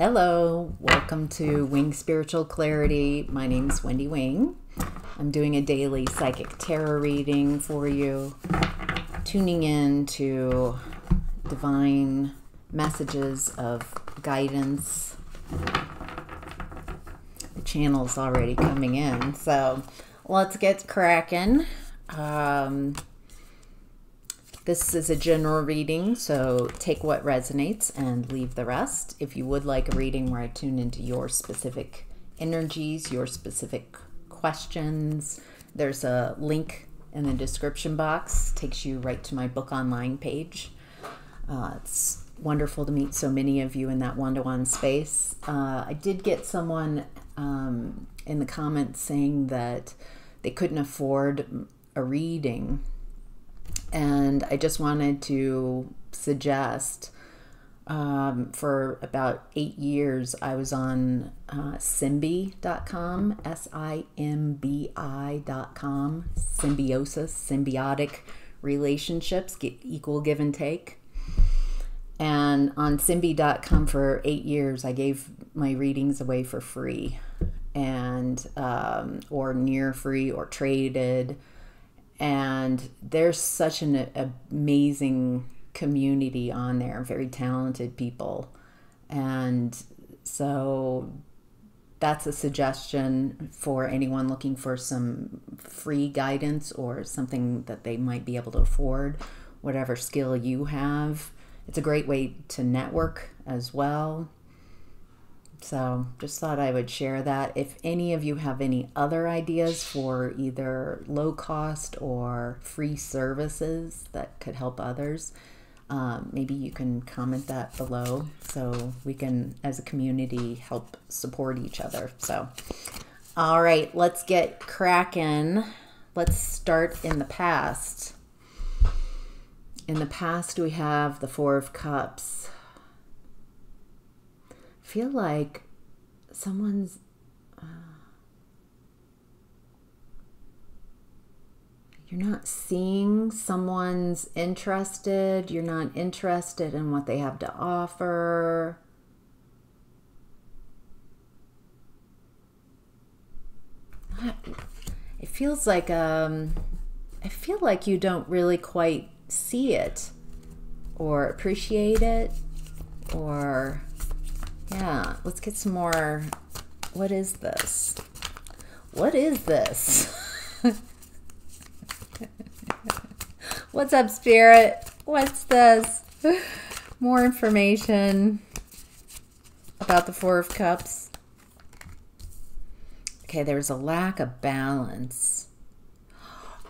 Hello, welcome to Wing Spiritual Clarity. My name's Wendy Wing. I'm doing a daily psychic tarot reading for you, tuning in to divine messages of guidance. The channel's already coming in, so let's get cracking. This is a general reading, so take what resonates and leave the rest. If you would like a reading where I tune into your specific energies, your specific questions, there's a link in the description box. Takes you right to my book online page. It's wonderful to meet so many of you in that one-to-one space. I did get someone in the comments saying that they couldn't afford a reading. And I just wanted to suggest, for about 8 years, I was on Simbi.com, SIMBI.com, symbiosis, symbiotic relationships, equal give and take. And on Simbi.com for 8 years, I gave my readings away for free, and or near free or traded. And there's such an amazing community on there, very talented people. And so that's a suggestion for anyone looking for some free guidance or something that they might be able to afford, whatever skill you have. It's a great way to network as well. So just thought I would share that. If any of you have any other ideas for either low cost or free services that could help others, maybe you can comment that below so we can, as a community, help support each other. So, all right, let's get cracking. Let's start in the past. In the past, we have the Four of Cups. Feel like someone's you're not seeing someone's interested, you're not interested in what they have to offer. It feels like I feel like you don't really quite see it or appreciate it, or yeah, let's get some more. What is this? What is this? What's up, Spirit? What's this? More information about the Four of Cups. Okay, there's a lack of balance.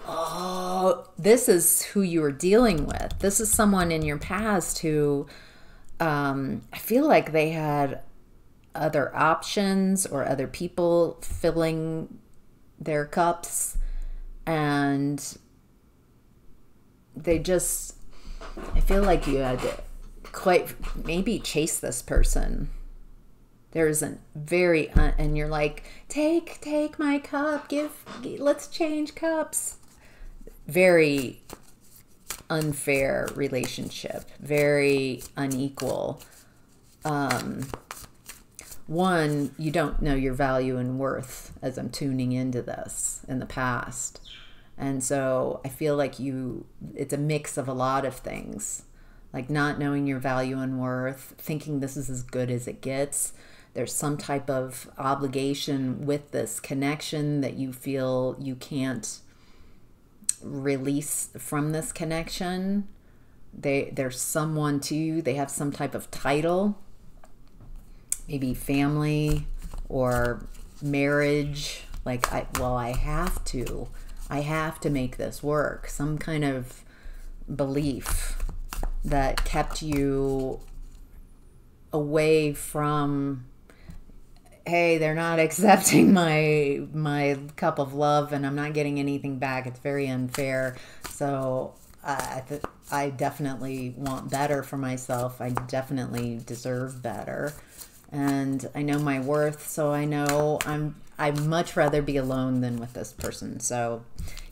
Oh, this is who you were dealing with. This is someone in your past who I feel like they had other options or other people filling their cups, and they just, I feel like you had to quite maybe chase this person. There's a very, and you're like, take my cup, let's change cups. Very unfair relationship, very unequal. One, you don't know your value and worth as I'm tuning into this in the past. And so I feel like it's a mix of a lot of things, like not knowing your value and worth, thinking this is as good as it gets. There's some type of obligation with this connection that you feel you can't release from this connection. There's someone to you, they have some type of title, maybe family or marriage, like I have to make this work. Some kind of belief that kept you away from, hey, they're not accepting my cup of love and I'm not getting anything back. It's very unfair. So I definitely want better for myself. I definitely deserve better. And I know my worth, so I know I'd much rather be alone than with this person. So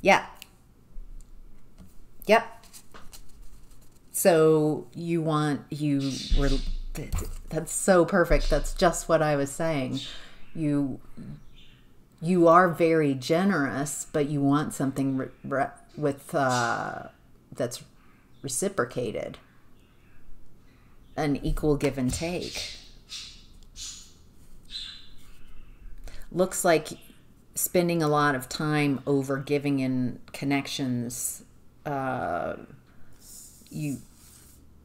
yeah. Yep. So you were That's so perfect. That's just what I was saying. You are very generous, but you want something with that's reciprocated, an equal give and take. Looks like spending a lot of time over giving in connections. You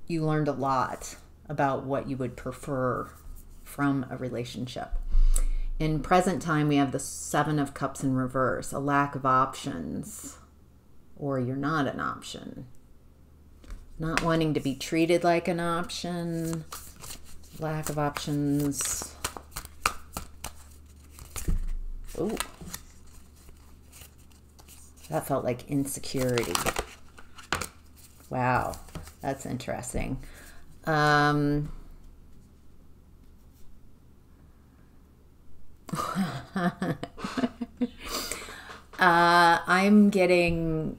learned a lot about what you would prefer from a relationship. In present time, we have the Seven of Cups in reverse, a lack of options, or you're not an option. Not wanting to be treated like an option, lack of options. Ooh. That felt like insecurity. Wow, that's interesting. I'm getting,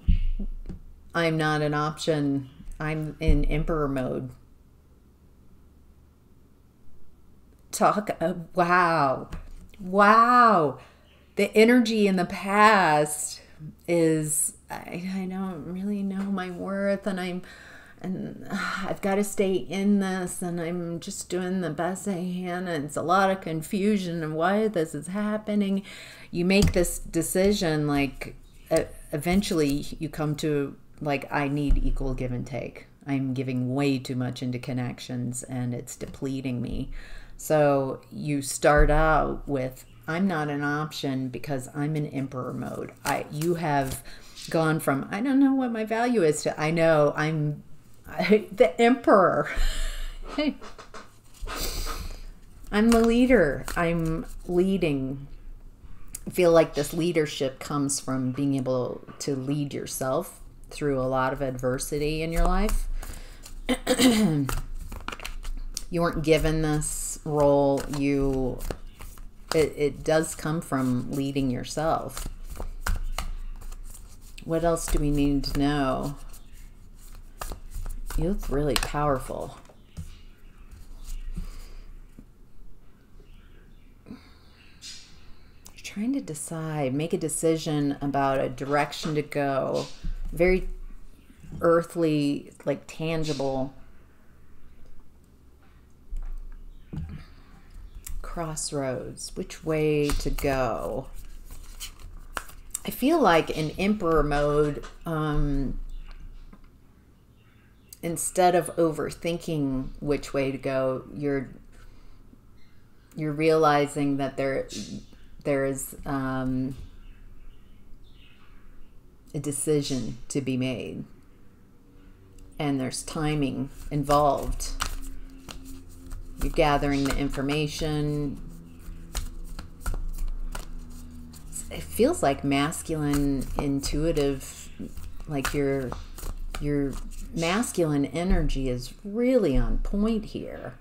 I'm not an option. I'm in emperor mode. Wow. Wow. The energy in the past is, I don't really know my worth, and I've got to stay in this, and I'm just doing the best I can, and it's a lot of confusion and why this is happening. You make this decision, like eventually you come to, like, I need equal give and take. I'm giving way too much into connections and it's depleting me. So you start out with, I'm not an option because I'm in emperor mode. You have gone from, I don't know what my value is, to, I know I'm the emperor. I'm the leader. I'm leading. I feel like this leadership comes from being able to lead yourself through a lot of adversity in your life. You weren't given this role. It does come from leading yourself. What else do we need to know? You look really powerful. You're trying to decide, make a decision about a direction to go. Very earthly, like tangible. Crossroads. Which way to go? I feel like in emperor mode, instead of overthinking which way to go, you're realizing that there is a decision to be made, and there's timing involved. You're gathering the information. It feels like masculine, intuitive, like your masculine energy is really on point here.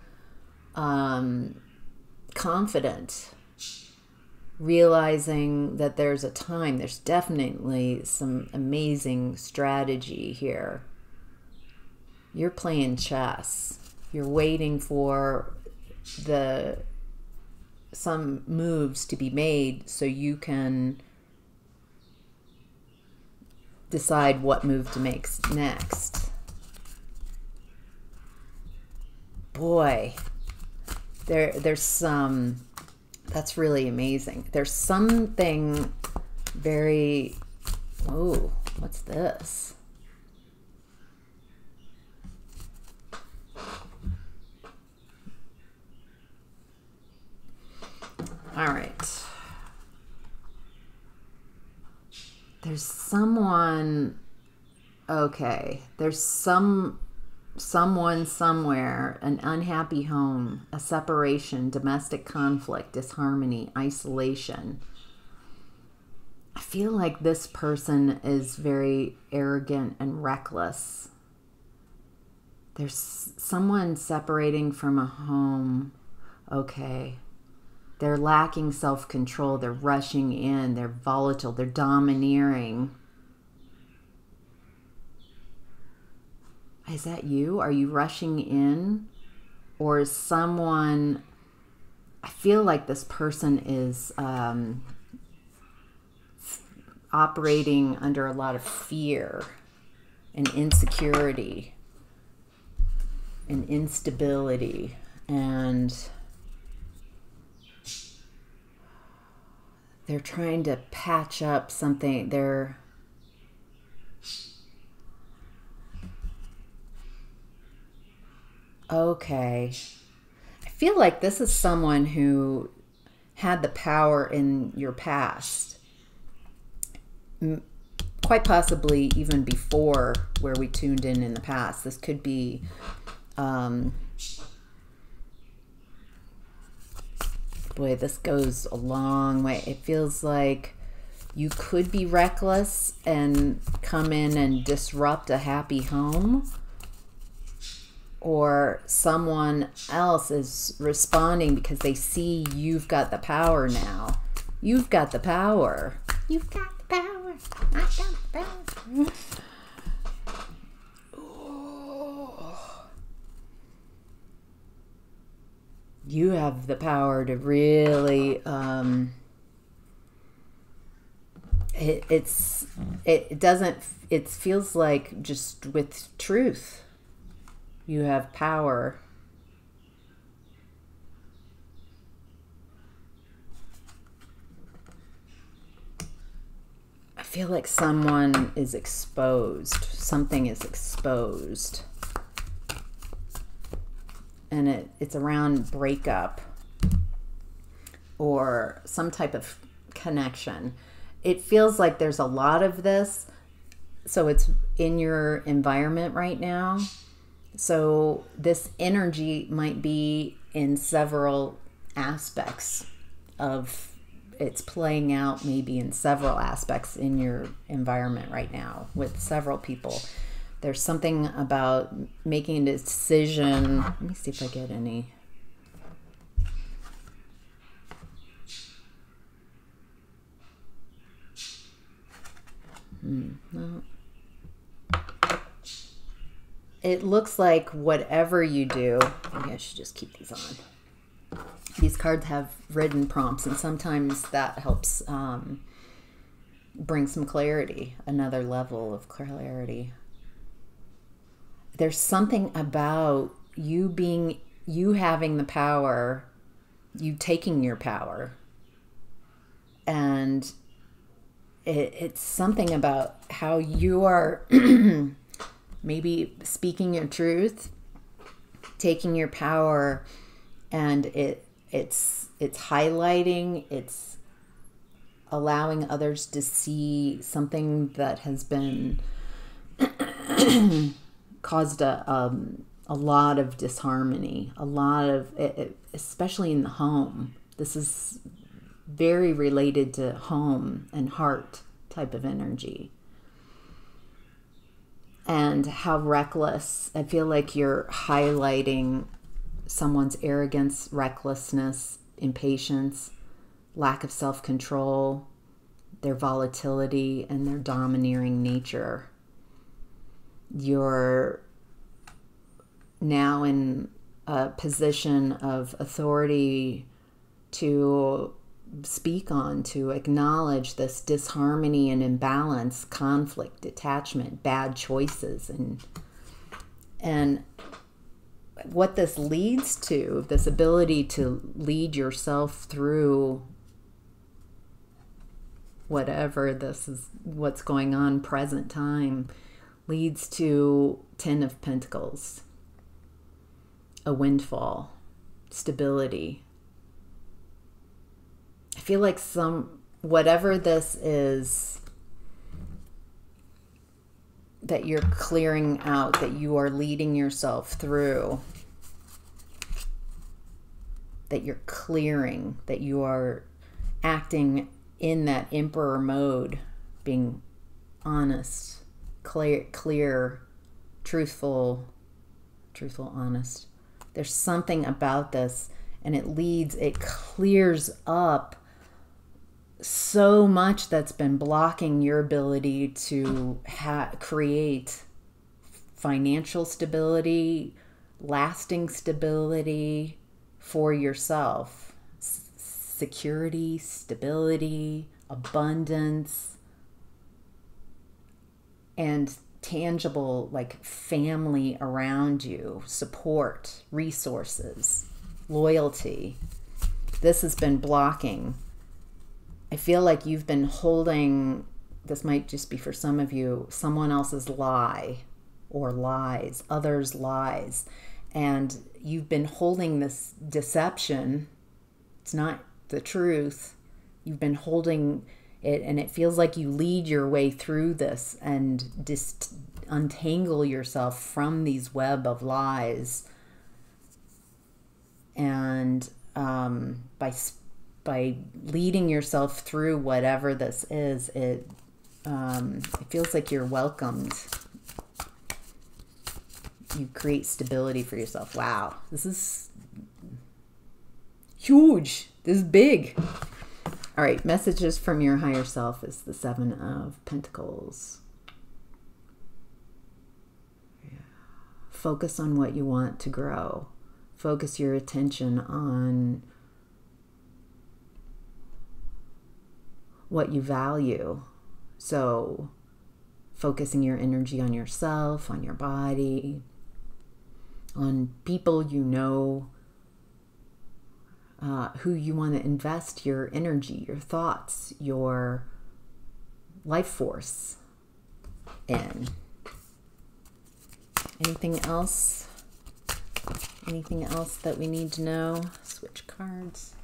Confident, realizing that there's a time, there's definitely some amazing strategy here. You're playing chess. You're waiting for some moves to be made so you can decide what move to make next. Boy, there's some, that's really amazing. There's something very, oh, what's this? All right. There's someone, okay. There's someone somewhere, an unhappy home, a separation, domestic conflict, disharmony, isolation. I feel like this person is very arrogant and reckless. There's someone separating from a home. Okay. They're lacking self-control. They're rushing in. They're volatile. They're domineering. Is that you? Are you rushing in? or someone, I feel like this person is operating under a lot of fear and insecurity and instability, and they're trying to patch up something. They're okay. I feel like this is someone who had the power in your past, quite possibly even before where we tuned in the past. This could be boy, this goes a long way. It feels like you could be reckless and come in and disrupt a happy home, or someone else is responding because they see you've got the power now. You've got the power. You've got the power. I've got the power. You have the power to really it feels like just with truth you have power. I feel like someone is exposed. Something is exposed. And it's around breakup or some type of connection. It feels like there's a lot of this. So it's in your environment right now. So this energy might be in several aspects of, it's playing out maybe in several aspects in your environment right now with several people. There's something about making a decision. Let me see if I get any. No. It looks like whatever you do, maybe I should just keep these on. These cards have written prompts, and sometimes that helps bring some clarity, another level of clarity. There's something about you having the power, you taking your power, and it's something about how you are maybe speaking your truth, taking your power, and it's highlighting, it's allowing others to see something that has been caused a lot of disharmony, a lot of, especially in the home. This is very related to home and heart type of energy. And how reckless. I feel like you're highlighting someone's arrogance, recklessness, impatience, lack of self-control, their volatility, and their domineering nature. You're now in a position of authority to speak on, to acknowledge this disharmony and imbalance, conflict, detachment, bad choices, and what this leads to, this ability to lead yourself through whatever this is, what's going on present time, leads to 10 of Pentacles, a windfall, stability. I feel like whatever this is that you're clearing out, that you are leading yourself through, that you're clearing, that you are acting in that emperor mode, being honest, clear, truthful, honest. There's something about this, and it clears up so much that's been blocking your ability to create financial stability, lasting stability for yourself. Security, stability, abundance, and tangible, like family around you, support, resources, loyalty. This has been blocking. I feel like you've been holding, this might just be for some of you, someone else's lie or lies, others' lies. And you've been holding this deception. It's not the truth. You've been holding it, and it feels like you lead your way through this and just untangle yourself from these web of lies. And by leading yourself through whatever this is, it feels like you're welcomed. You create stability for yourself. Wow, this is huge. This is big. All right, messages from your higher self is the Seven of Pentacles. Yeah. Focus on what you want to grow. Focus your attention on what you value. So focusing your energy on yourself, on your body, on people you know, who you want to invest your energy, your thoughts, your life force in. Anything else? Anything else that we need to know? Switch cards.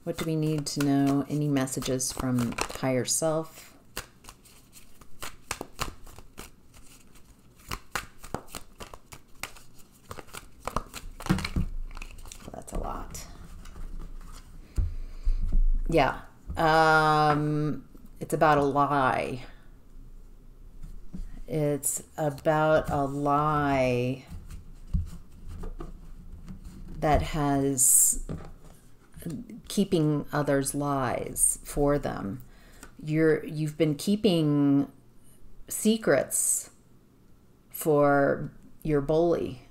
What do we need to know? Any messages from higher self? Yeah, it's about a lie. It's about a lie that has keeping others' lies for them. You've been keeping secrets for your bully.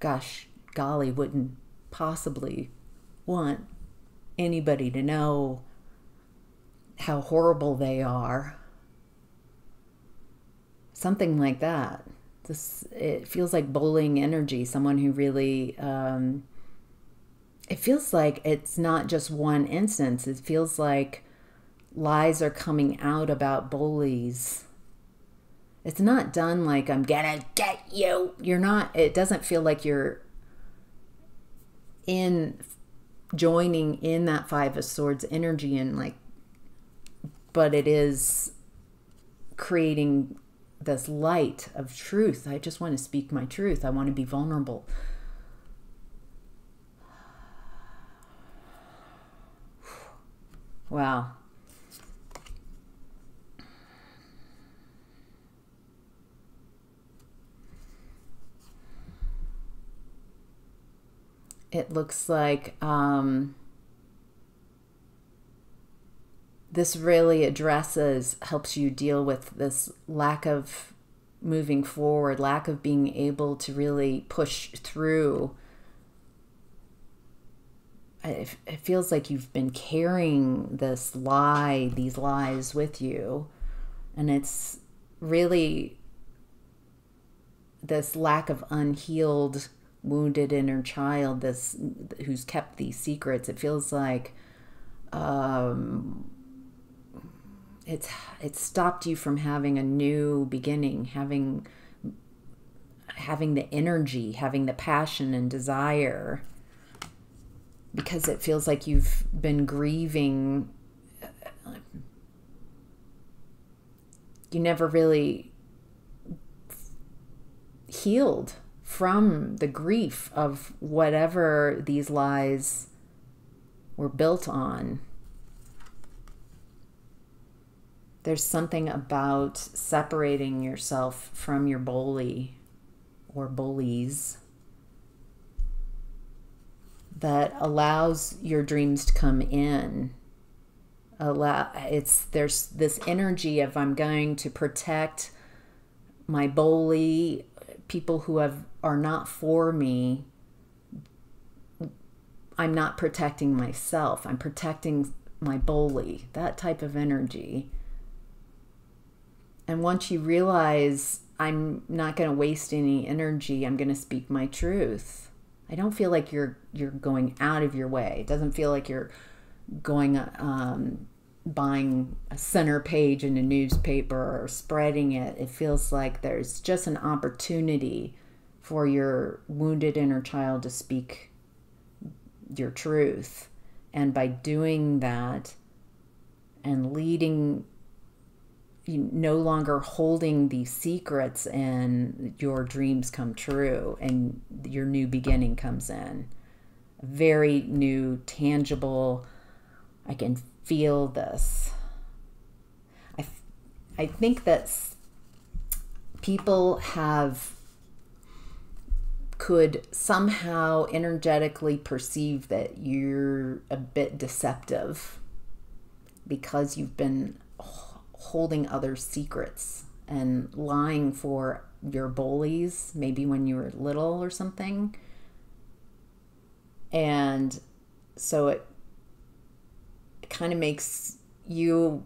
Gosh, golly, wouldn't possibly want anybody to know how horrible they are. Something like that. It feels like bullying energy. Someone who really, it feels like it's not just one instance. It feels like lies are coming out about bullies. It's not done like, I'm gonna get you. You're not, it doesn't feel like you're joining in that Five of Swords energy, and like, but it is creating this light of truth. I just want to speak my truth. I want to be vulnerable. Wow. It looks like this really helps you deal with this lack of moving forward, lack of being able to really push through. It feels like you've been carrying these lies with you, and it's really this lack of unhealed, wounded inner child who's kept these secrets. It feels like it's stopped you from having a new beginning, having the energy, having the passion and desire, because it feels like you've been grieving. You never really healed from the grief of whatever these lies were built on. There's something about separating yourself from your bully or bullies that allows your dreams to come in. There's this energy of I'm going to protect my bully, people who are not for me. I'm not protecting myself. I'm protecting my bully, that type of energy. And once you realize I'm not going to waste any energy, I'm going to speak my truth. I don't feel like you're going out of your way. It doesn't feel like you're going buying a center page in a newspaper or spreading it. It feels like there's just an opportunity for your wounded inner child to speak your truth. And by doing that and leading, you no longer holding these secrets, and your dreams come true and your new beginning comes in. A very new, tangible, I can feel this. I think that people could somehow energetically perceive that you're a bit deceptive because you've been holding other secrets and lying for your bullies, maybe when you were little or something. And so it kind of makes you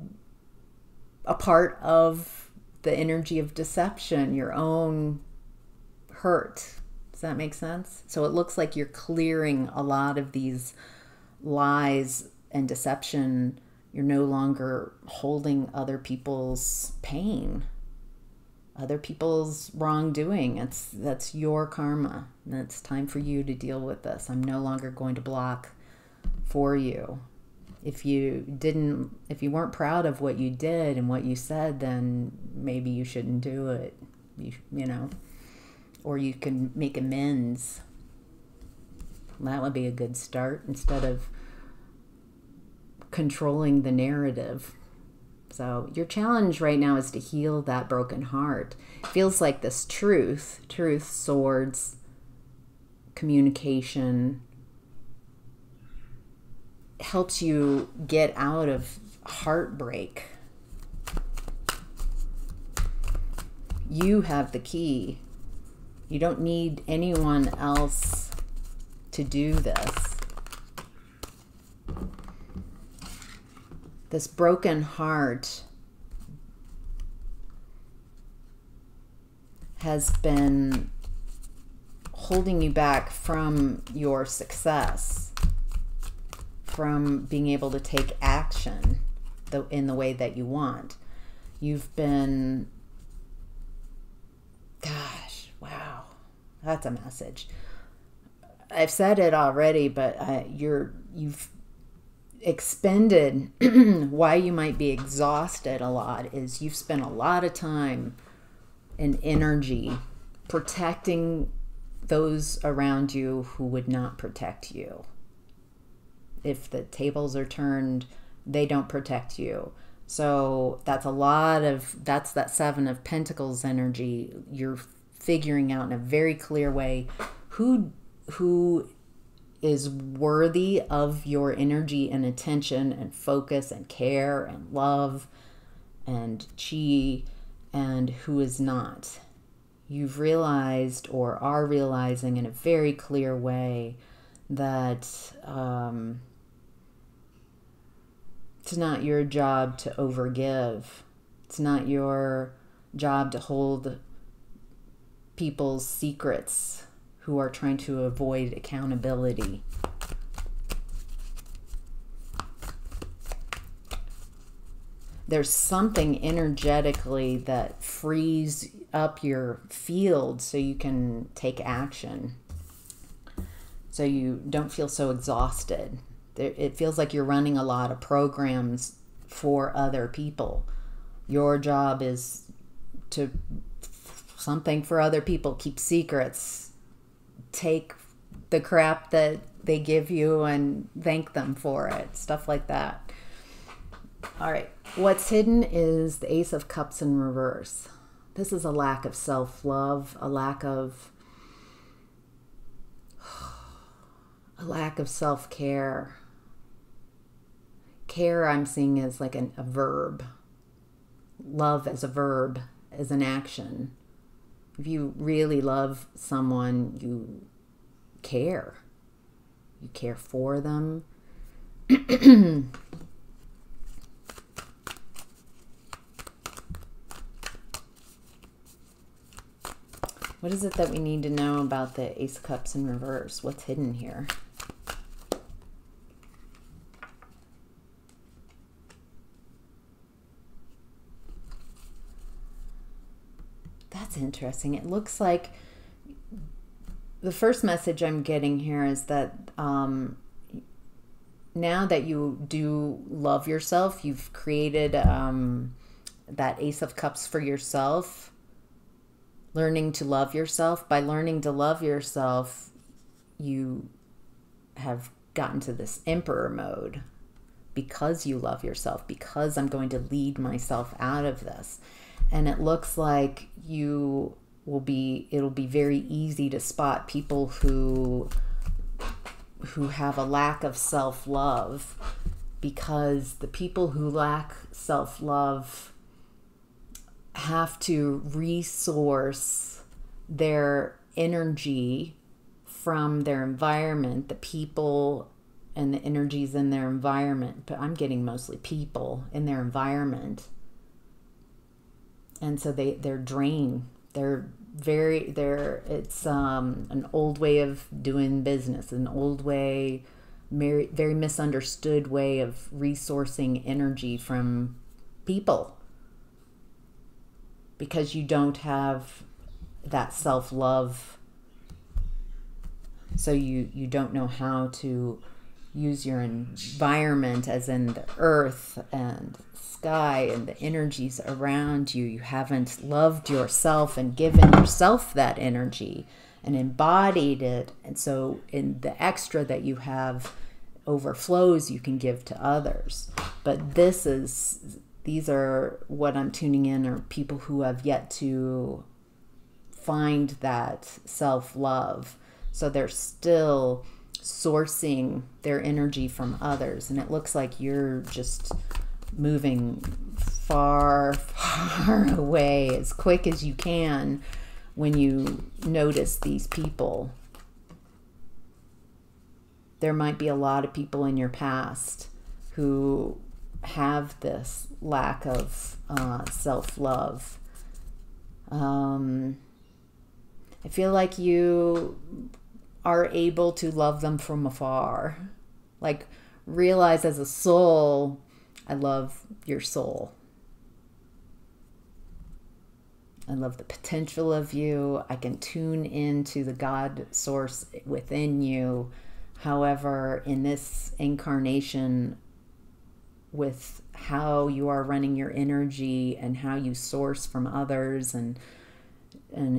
a part of the energy of deception, your own hurt. Does that make sense? So it looks like you're clearing a lot of these lies and deception. You're no longer holding other people's pain, other people's wrongdoing. That's your karma. And it's time for you to deal with this. I'm no longer going to block for you. If you weren't proud of what you did and what you said, then maybe you shouldn't do it. You know, or you can make amends. That would be a good start instead of controlling the narrative. So your challenge right now is to heal that broken heart. It feels like this truth, swords, communication, helps you get out of heartbreak. You have the key. You don't need anyone else to do this. This broken heart has been holding you back from your success, from being able to take action in the way that you want. You've been, gosh, wow, that's a message. I've said it already, but you've expended why you might be exhausted a lot is you've spent a lot of time and energy protecting those around you who would not protect you. If the tables are turned, they don't protect you. So that's that Seven of Pentacles energy. You're figuring out in a very clear way who is worthy of your energy and attention and focus and care and love and chi, and who is not. You've realized, or are realizing in a very clear way, that it's not your job to overgive. It's not your job to hold people's secrets who are trying to avoid accountability. There's something energetically that frees up your field so you can take action, so you don't feel so exhausted. It feels like you're running a lot of programs for other people. Your job is to something for other people, keep secrets, take the crap that they give you and thank them for it, stuff like that. All right, what's hidden is the Ace of Cups in reverse. This is a lack of self-love, a lack of self-care. care I'm seeing as like a verb. Love as a verb, as an action. If you really love someone, you care. You care for them. What is it that we need to know about the Ace of Cups in reverse? What's hidden here? That's interesting. It looks like the first message I'm getting here is that now that you do love yourself, you've created that Ace of Cups for yourself, learning to love yourself. By learning to love yourself, you have gotten to this Emperor mode because you love yourself, because I'm going to lead myself out of this. And it looks like it'll be very easy to spot people who have a lack of self-love, because the people who lack self-love have to resource their energy from their environment, the people and the energies in their environment. But I'm getting mostly people in their environment. And so they're drained. It's an old way of doing business, an old way, very misunderstood way of resourcing energy from people, because you don't have that self-love. So you don't know how to use your environment, as in the earth and sky and the energies around you. You haven't loved yourself and given yourself that energy and embodied it. And so in the extra that you have overflows, you can give to others. But these are what I'm tuning in are people who have yet to find that self-love. So they're still sourcing their energy from others. And it looks like you're just moving far, far away as quick as you can when you notice these people. There might be a lot of people in your past who have this lack of self-love. I feel like you are able to love them from afar. Like, realize as a soul, I love your soul. I love the potential of you. I can tune into the God source within you. However, in this incarnation, with how you are running your energy and how you source from others, and an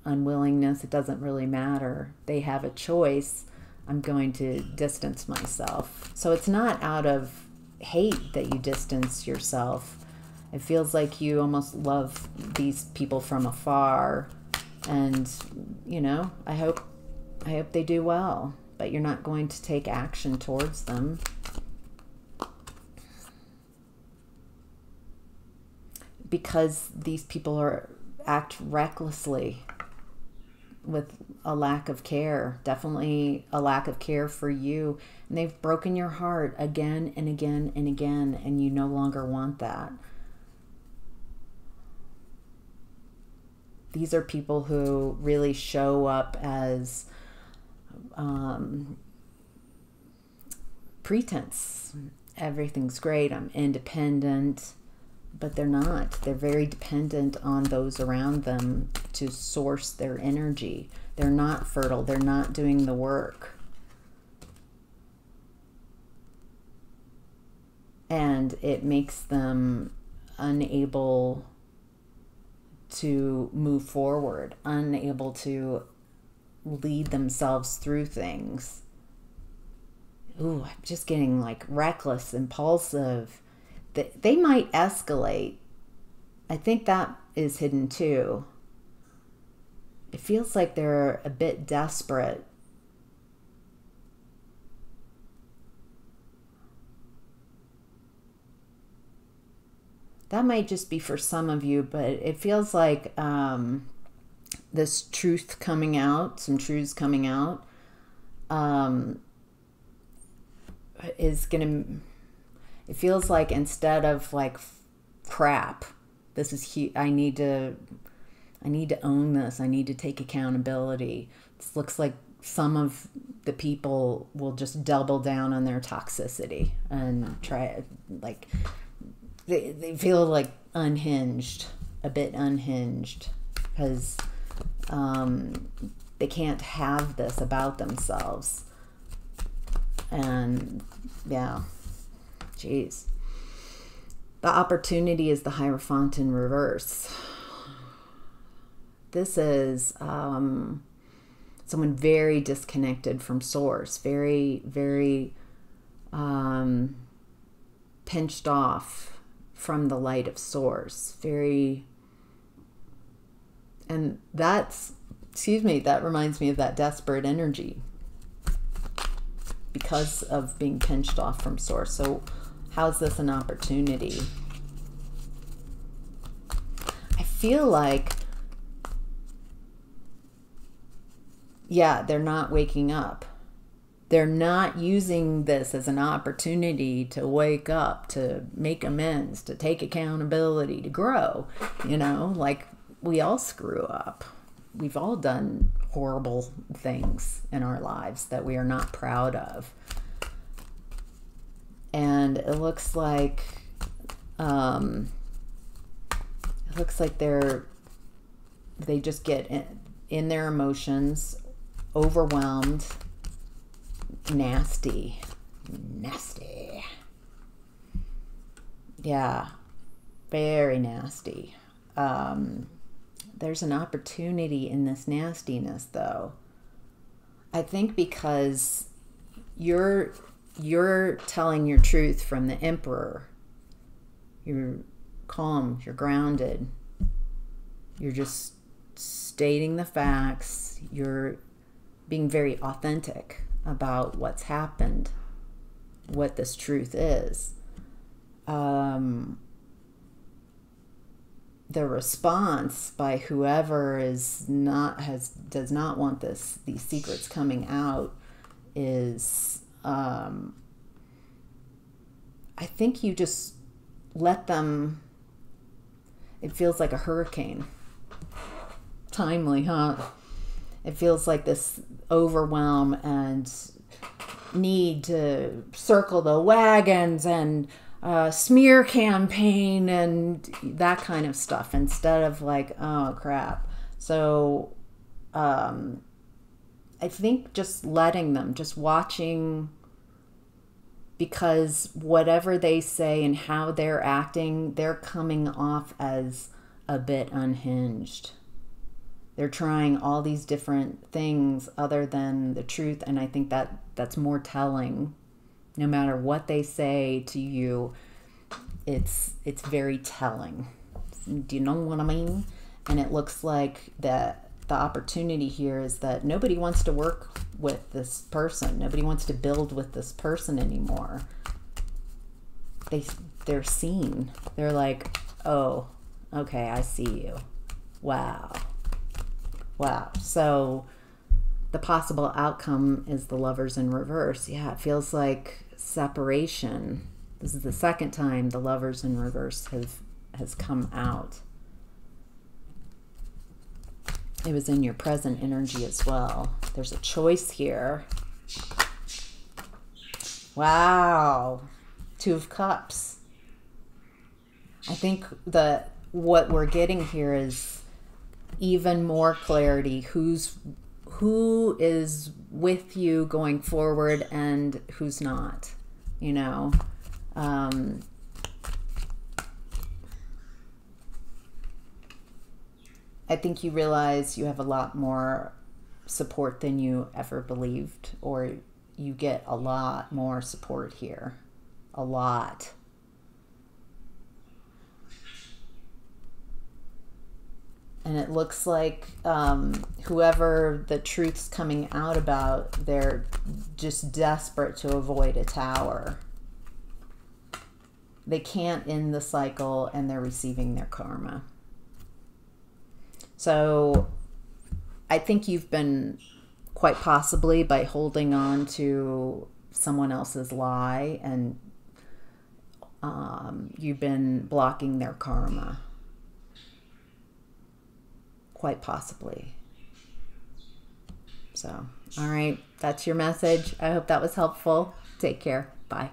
unwillingness, it doesn't really matter. They have a choice. I'm going to distance myself. So it's not out of hate that you distance yourself. It feels like you almost love these people from afar. And, I hope they do well. But you're not going to take action towards them. Because these people act recklessly, with a lack of care, definitely a lack of care for you. And they've broken your heart again and again and again, and you no longer want that. These are people who really show up as pretense. Everything's great, I'm independent. But they're not. They're very dependent on those around them to source their energy. They're not fertile. They're not doing the work. And it makes them unable to move forward, unable to lead themselves through things. Ooh, I'm just getting like reckless, impulsive. They might escalate. I think that is hidden too. It feels like they're a bit desperate. that might just be for some of you, but it feels like this truth coming out, some truths coming out, is gonna, it feels like instead of like crap, this is I need to own this, I need to take accountability. This looks like some of the people will just double down on their toxicity and try, like, they feel like unhinged, a bit unhinged, because they can't have this about themselves. And yeah, geez. The opportunity is the Hierophant in reverse. This is someone very disconnected from source, very, very pinched off from the light of source, very, and that's, excuse me, that reminds me of that desperate energy because of being pinched off from source. So how's this an opportunity? I feel like, yeah, they're not waking up. They're not using this as an opportunity to wake up, to make amends, to take accountability, to grow. You know, like, we all screw up. We've all done horrible things in our lives that we are not proud of. And it looks like they just get in their emotions, overwhelmed, nasty. Yeah, very nasty. There's an opportunity in this nastiness, though. I think because you're telling your truth from the Emperor. You're calm, you're grounded. You're just stating the facts. You're being very authentic about what's happened, what this truth is. The response by whoever does not want these secrets coming out is, I think you just let them. It feels like a hurricane. Timely, huh? It feels like this overwhelm and need to circle the wagons and smear campaign and that kind of stuff, instead of like, oh crap. So I think just letting them, just watching, because whatever they say and how they're acting, they're coming off as a bit unhinged. They're trying all these different things other than the truth, and I think that's more telling. No matter what they say to you, it's very telling. Do you know what I mean? And it looks like that the opportunity here is that nobody wants to work with this person. Nobody wants to build with this person anymore. They're seen. They're like, oh, okay, I see you. Wow. So the possible outcome is the Lovers in reverse. Yeah, it feels like separation. This is the second time the Lovers in reverse has come out. It was in your present energy as well. There's a choice here. Wow. Two of Cups. I think that what we're getting here is even more clarity. Who is with you going forward and who's not, you know. I think you realize you have a lot more support than you ever believed, or you get a lot more support here. A lot. And it looks like whoever the truth's coming out about, they're just desperate to avoid a tower. they can't end the cycle, and they're receiving their karma. So I think you've been, quite possibly, by holding on to someone else's lie, and you've been blocking their karma. Quite possibly. So, all right, that's your message. I hope that was helpful. Take care. Bye.